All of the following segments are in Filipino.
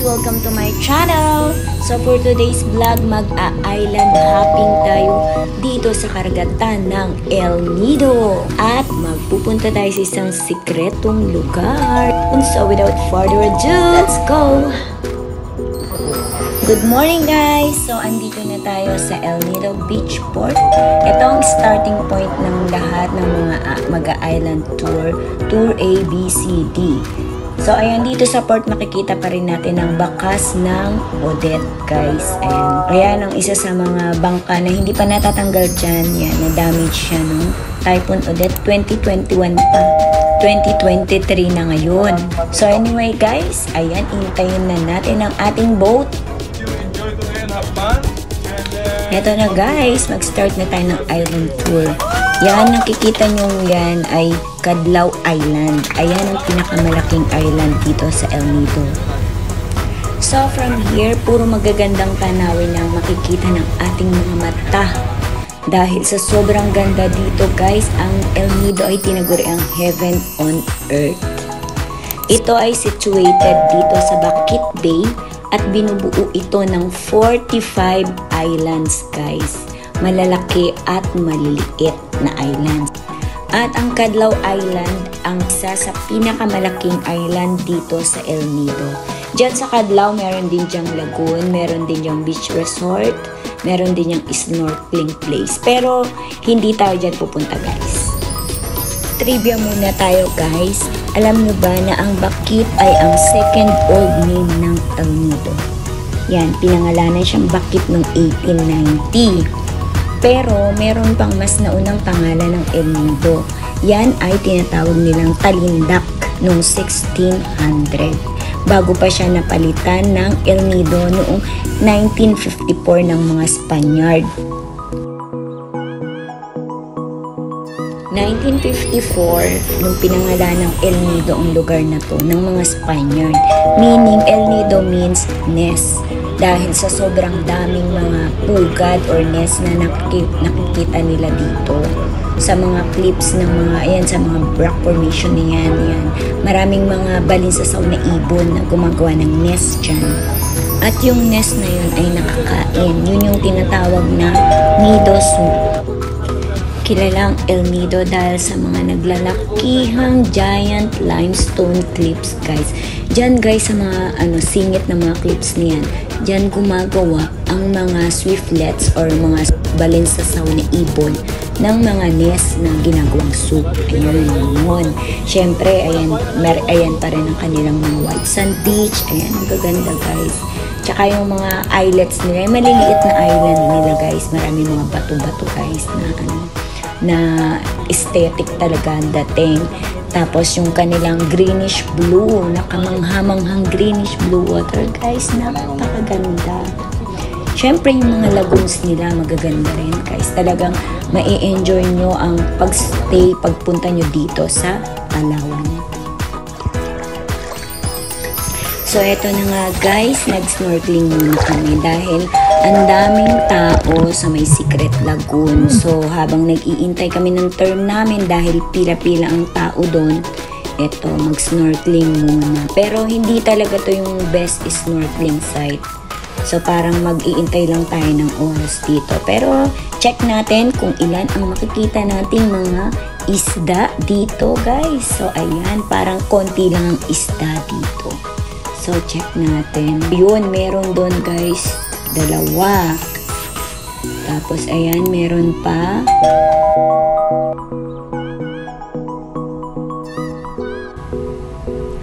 Welcome to my channel! So for today's vlog, mag-island hopping tayo dito sa karagatan ng El Nido. At magpupunta tayo sa isang sikretong lugar. So without further ado, let's go! Good morning guys! So andito na tayo sa El Nido Beach Port. Ito ang starting point ng lahat ng mga mag-island tour. Tour A, B, C, D. So, ayan, dito sa port makikita pa rin natin ang bakas ng Odette, guys. Ayan. Ayan ang isa sa mga bangka na hindi pa natatanggal dyan. Yan, na-damage siya nung Typhoon Odette 2021 pa. 2023 na ngayon. So, anyway, guys, ayan, intayin na natin ang ating boat. Ito na, guys. Mag-start na tayo ng island tour. Yan, nakikita nyo yan ay Cadlaw Island. Ayan ang pinakamalaking island dito sa El Nido. So, from here, puro magagandang tanawin ang makikita ng ating mga mata. Dahil sa sobrang ganda dito, guys, ang El Nido ay tinaguri ang heaven on earth. Ito ay situated dito sa Bakit Bay at binubuo ito ng 45 islands, guys. Malalaki at maliliit na islands. At ang Cadlaw Island ang isa sa pinakamalaking island dito sa El Nido. Diyan sa Cadlaw, meron din diyang lagoon, meron din diyang beach resort, meron din diyang snorkeling place. Pero hindi tayo dyan pupunta, guys. Trivia muna tayo, guys. Alam nyo ba na ang Bakit ay ang second old name ng El Nido? Yan, pinangalanan siyang Bakit noong 1890. Pero meron pang mas naunang pangalan ng El Nido. Yan ay tinatawag nilang Talindak noong 1600. Bago pa siya napalitan ng El Nido noong 1954 ng mga Spaniard. 1954, nung pinangalan ng El Nido ang lugar na to ng mga Spaniard. Meaning, El Nido means nest. Dahil sa sobrang daming mga pugad or nest na nakikita nila dito. Sa mga clips ng mga, ayan, sa mga rock formation na yan. Maraming mga balinsasaw na ibon na gumagawa ng nest dyan. At yung nest na yun ay nakakain. Yun yung tinatawag na nido soup. Kilala ang El Nido dahil sa mga naglalakihang giant limestone cliffs, guys. Diyan, guys, sa mga singit na mga cliffs niyan, diyan gumagawa ang mga swiftlets or mga balinsasaw na ibon ng mga nest na ginagawang soup. Ayun yun. Siyempre, ayan pa rin ang kanilang mga white sand beach. Ayan, ang gaganda, guys. Tsaka yung mga islets nila, yung maliliit na island nila, guys. Marami mga bato-bato, guys, na aesthetic talaga ang dating. Tapos yung kanilang greenish blue, nakamanghamanghang greenish blue water, guys, napakaganda. Syempre yung mga lagoons nila magaganda rin, guys. Talagang mai-enjoy nyo ang pagstay, pagpunta nyo dito sa Palawan. So eto na nga, guys, nag-snorkeling muna kami dahil ang daming tao sa may secret lagoon. So habang nag-iintay kami ng turn namin dahil pila-pila ang tao doon, eto, mag-snorkeling muna. Pero hindi talaga to yung best snorkeling site. So parang mag-iintay lang tayo ng oras dito. Pero check natin kung ilan ang makikita nating mga isda dito, guys. So ayan, parang konti lang ang isda dito. So, check natin. Yun, meron doon, guys. 2. Tapos, ayan, meron pa.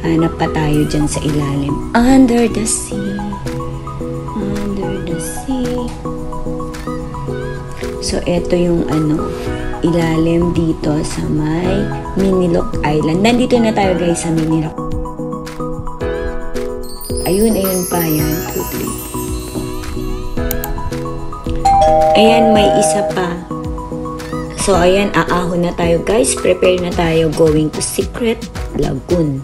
Hanap pa tayo dyan sa ilalim. Under the sea. Under the sea. So, eto yung ilalim dito sa may Miniloc Island. Nandito na tayo, guys, sa Miniloc. Ayun pa yan. 2, 3. Ayan, may isa pa. So, ayan, aahon na tayo, guys. Prepare na tayo going to Secret Lagoon.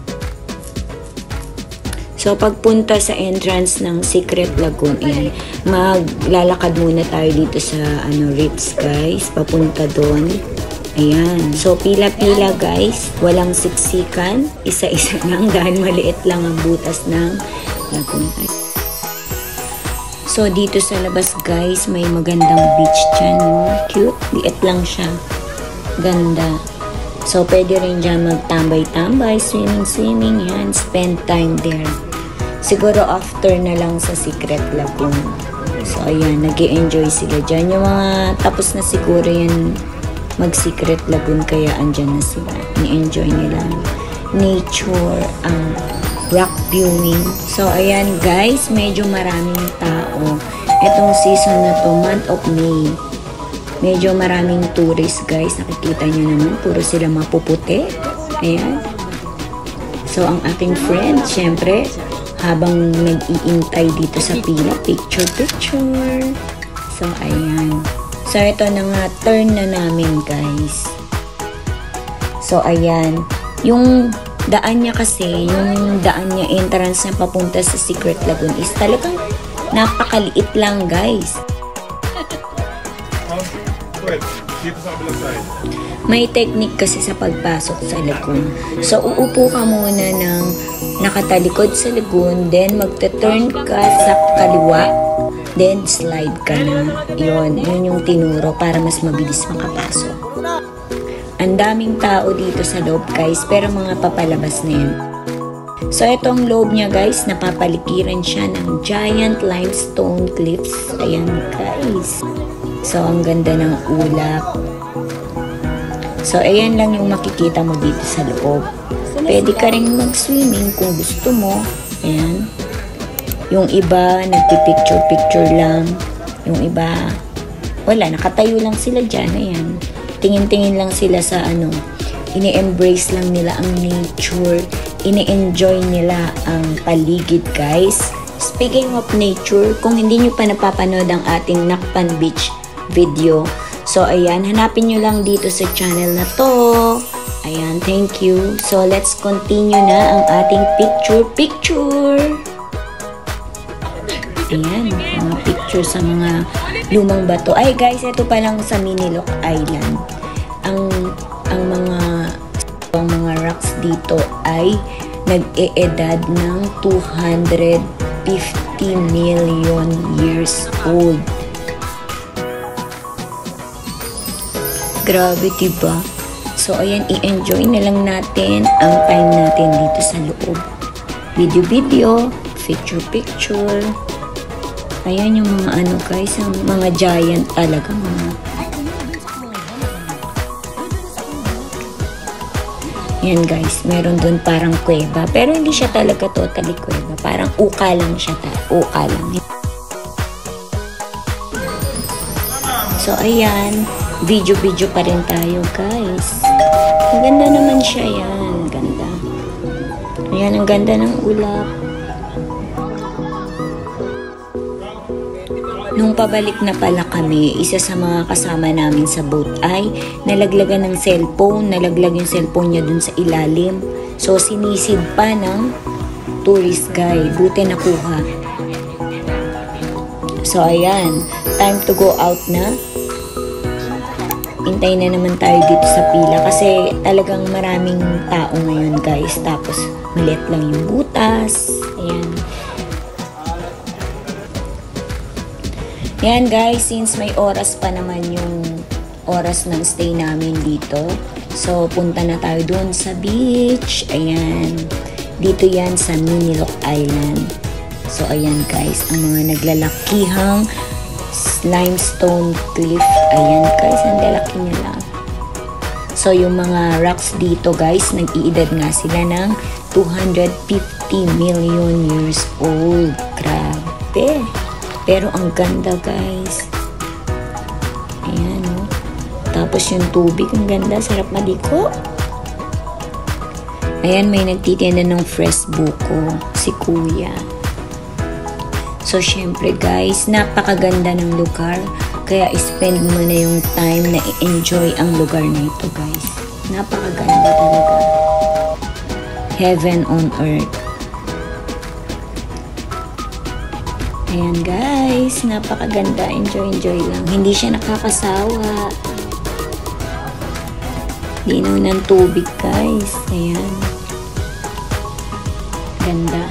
So, pagpunta sa entrance ng Secret Lagoon, ayan, maglalakad muna tayo dito sa reefs, guys. Papunta doon. Ayan. So, pila-pila, guys. Walang siksikan. Isa-isa lang dahil maliit lang ang butas ng Lagoon. So, dito sa labas guys, may magandang beach dyan, no? Cute. Liit lang siya. Ganda. So, pwede rin dyan magtambay-tambay, swimming, yan. Spend time there. Siguro after na lang sa Secret Lagoon. So, ayan, nag-i-enjoy sila dyan. Yung mga tapos na siguro yan mag-Secret Lagoon, kaya andyan na sila. Ni-enjoy nila nature, rock viewing. So, ayan guys, medyo maraming tao. Itong season na to, month of May. Medyo maraming tourists guys. Nakikita nyo naman, puro sila mapuputi. Ayan. So, ang aking friend, syempre, habang nag-iintay dito sa pila, picture. So, ayan. So, ito na nga, turn na namin guys. So, ayan. Yung daan niya kasi, yung daan niya entrance na papunta sa Secret Lagoon is talagang napakaliit lang guys. May technique kasi sa pagpasok sa lagoon. So, uupo ka muna ng nakatalikod sa lagoon, then magta-turn ka sa kaliwa, then slide ka na. Yun yung tinuro para mas mabilis makapasok. Ang daming tao dito sa loob guys, pero mga papalabas na yan. So, itong loob niya guys, napapaligiran siya ng giant limestone cliffs. Ayan guys. So, ang ganda ng ulap. So, ayan lang yung makikita mo dito sa loob. Pwede ka rin mag-swimming kung gusto mo. Ayan. Yung iba, nagpipicture-picture lang. Yung iba, wala, nakatayo lang sila dyan. Ayan. Tingin-tingin lang sila sa ini-embrace lang nila ang nature, ini-enjoy nila ang paligid guys. Speaking of nature, kung hindi nyo pa napapanood ang ating Nakpan Beach video, so ayan, hanapin nyo lang dito sa channel na to. Ayan, thank you. So let's continue na ang ating picture. Ayan, mga picture sa mga lumang bato. Ay guys, ito pa lang sa Miniloc Island. Ang mga rocks dito ay nag-e-edad ng 250 million years old. Grabe, diba? So, ayan, i-enjoy na lang natin ang time natin dito sa loob. Video, picture. Ayan yung mga guys, ang mga giant talaga, Yan guys, meron dun parang kuweba. Pero hindi siya talaga totally kuweba. Parang uka lang siya. Uka lang. So, ayan. Video pa rin tayo guys. Ang ganda naman siya yan. Ganda. Ayan, ang ganda ng ulap. Nung pabalik na pala kami, isa sa mga kasama namin sa boat ay nalaglagan ng cellphone. Nalaglag yung cellphone niya dun sa ilalim. So, sinisid pa ng tourist guide. Buti nakuha. So, ayan. Time to go out na. Hintay na naman tayo dito sa pila kasi talagang maraming tao ngayon guys. Tapos, maliit lang yung butas. Ayan. Yan guys, since may oras pa naman yung oras ng stay namin dito. So, punta na tayo dun sa beach. Ayan. Dito yan sa Miniloc Island. So, ayan guys, ang mga naglalakihang limestone cliff. Ayan guys, ang lalaki nila. So, yung mga rocks dito guys, nag-iedad nga sila ng 250 million years old. Grabe. Pero ang ganda guys. Ayan o. Tapos yung tubig, ang ganda. Sarap maliko. Ayan, may nagtitinda ng fresh buko. Si Kuya. So, syempre guys, napakaganda ng lugar. Kaya spend mo na yung time na i-enjoy ang lugar na ito guys. Napakaganda talaga. Heaven on earth. Ayan guys, napakaganda. Enjoy lang. Hindi siya nakakasawa. Linaw ng tubig guys. Ayan. Ganda.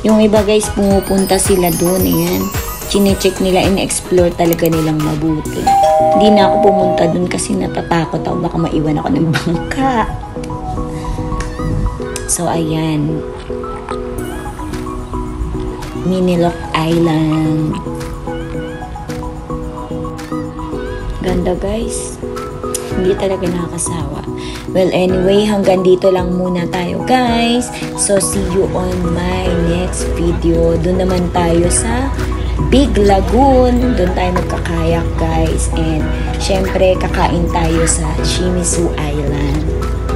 Yung iba guys, pumupunta sila doon, ayan. Chine-check nila, in-explore talaga nilang mabuti. Hindi na ako pumunta doon kasi natatakot ako, baka maiwan ako ng bangka. So, ayan. Miniloc Island. Ganda guys. Hindi talaga nakakasawa. Well, anyway, hanggang dito lang muna tayo guys. So, see you on my next video. Doon naman tayo sa Big Lagoon. Doon tayo magkakayak guys. And, syempre, kakain tayo sa Shimizu Island.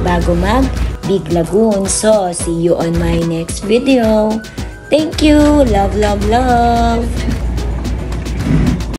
Bago mag Big Lagoon. So, see you on my next video. Thank you. Love, love, love.